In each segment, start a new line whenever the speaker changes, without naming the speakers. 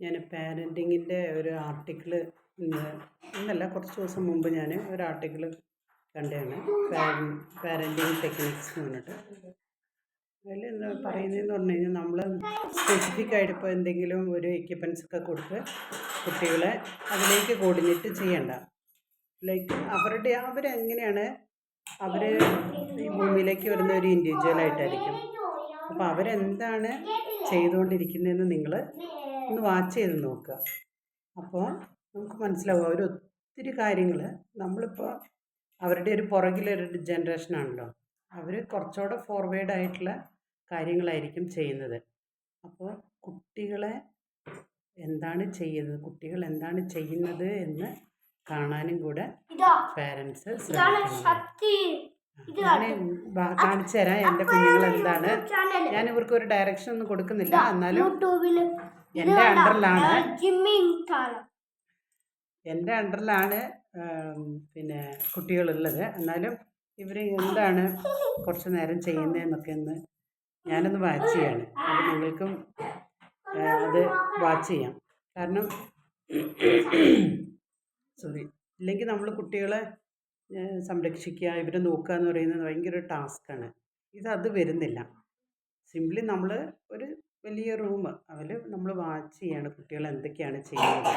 ഞാൻ പാരൻറ്റിങ്ങിൻ്റെ ഒരു ആർട്ടിക്കിൾ ഇന്നല്ല കുറച്ച് ദിവസം മുമ്പ് ഞാൻ ഒരു ആർട്ടിക്കിൾ കണ്ടതാണ്. പാരൻറ്റിങ് ടെക്നിക്സ് എന്ന് പറഞ്ഞിട്ട് അതിൽ എന്താ പറയുന്നതെന്ന് പറഞ്ഞു കഴിഞ്ഞാൽ നമ്മൾ സ്പെസിഫിക് ആയിട്ട് ഇപ്പോൾ എന്തെങ്കിലും ഒരു എക്യുപ്മെൻറ്റ്സ് ഒക്കെ കൊടുത്ത് കുട്ടികളെ അതിലേക്ക് കോർഡിനേറ്റ് ചെയ്യണ്ട. ലൈക്ക് അവരെങ്ങനെയാണ് അവർ ഈ ഭൂമിയിലേക്ക് വരുന്ന ഒരു ഇൻഡിവിജ്വലായിട്ടായിരിക്കും. അപ്പോൾ അവരെന്താണ് ചെയ്തുകൊണ്ടിരിക്കുന്നതെന്ന് നിങ്ങൾ ഒന്ന് വാച്ച് ചെയ്ത് നോക്കുക. അപ്പോൾ നമുക്ക് മനസ്സിലാവും അവർ ഒത്തിരി കാര്യങ്ങൾ നമ്മളിപ്പോൾ അവരുടെ ഒരു പുറകിലൊരു ജനറേഷനാണല്ലോ, അവർ കുറച്ചുകൂടെ ഫോർവേഡ് ആയിട്ടുള്ള കാര്യങ്ങളായിരിക്കും ചെയ്യുന്നത്. അപ്പോൾ കുട്ടികളെ എന്താണ് ചെയ്യുന്നത്, കുട്ടികൾ എന്താണ് ചെയ്യുന്നത് എന്ന് കാണാനും കൂടെ പാരൻസ് ശ്രമിക്കണം. ഞാൻ കാണിച്ചു തരാം എൻ്റെ കുഞ്ഞുങ്ങൾ എന്താണ്. ഞാൻ ഇവർക്ക് ഒരു ഡയറക്ഷൻ ഒന്നും കൊടുക്കുന്നില്ല, എന്നാലും എൻ്റെ അണ്ടറിലാണ് പിന്നെ കുട്ടികളുള്ളത്. എന്നാലും ഇവർ എന്താണ് കുറച്ച് നേരം ചെയ്യുന്നതെന്നൊക്കെ ഞാനൊന്ന് വാച്ച് ചെയ്യാണ്. അത് നിങ്ങൾക്കും അത് വാച്ച് ചെയ്യാം. കാരണം ഇല്ലെങ്കിൽ നമ്മൾ കുട്ടികളെ സംരക്ഷിക്കുക, ഇവരെ നോക്കുക എന്ന് പറയുന്നത് ഭയങ്കര ഒരു ടാസ്ക്കാണ്. അത് വരുന്നില്ല. സിംപ്ലി നമ്മൾ ഒരു വലിയ റൂം അതിൽ നമ്മൾ വാച്ച് ചെയ്യാണ് കുട്ടികൾ എന്തൊക്കെയാണ് ചെയ്യുന്നത്.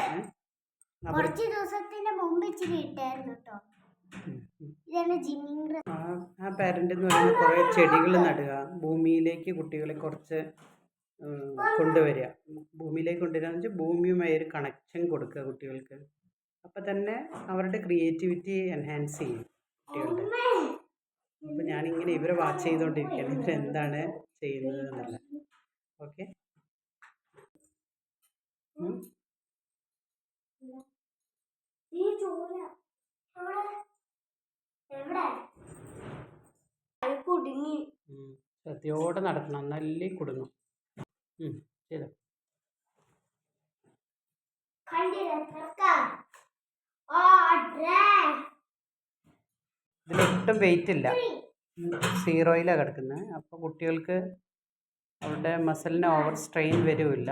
ആ പാരന്റ് എന്ന് പറയുന്നത് കുറേ ചെടികൾ നടുക, ഭൂമിയിലേക്ക് കുട്ടികളെ കുറച്ച് കൊണ്ടുവരിക. ഭൂമിയിലേക്ക് കൊണ്ടുവരിക എന്ന് വെച്ചാൽ ഭൂമിയുമായി ഒരു കണക്ഷൻ കൊടുക്കുക കുട്ടികൾക്ക്. അപ്പം തന്നെ അവരുടെ ക്രിയേറ്റിവിറ്റി എൻഹാൻസ് ചെയ്യും കുട്ടികളുടെ. അപ്പം ഞാനിങ്ങനെ ഇവരെ വാച്ച് ചെയ്തുകൊണ്ടിരിക്കുകയാണ്, ഇവരെന്താണ് ചെയ്യുന്നത് എന്നല്ല. ഓക്കെ, ശ്രദ്ധയോടെ നടക്കണം, നല്ല കുടുങ്ങും. ചെയ്തോ. ഇതിലൊട്ടും വെയിറ്റ് ഇല്ല, സീറോയിലാണ് കിടക്കുന്നത്. അപ്പോൾ കുട്ടികൾക്ക് അവരുടെ മസിലിന് ഓവർ സ്ട്രെയിൻ വരുമില്ല.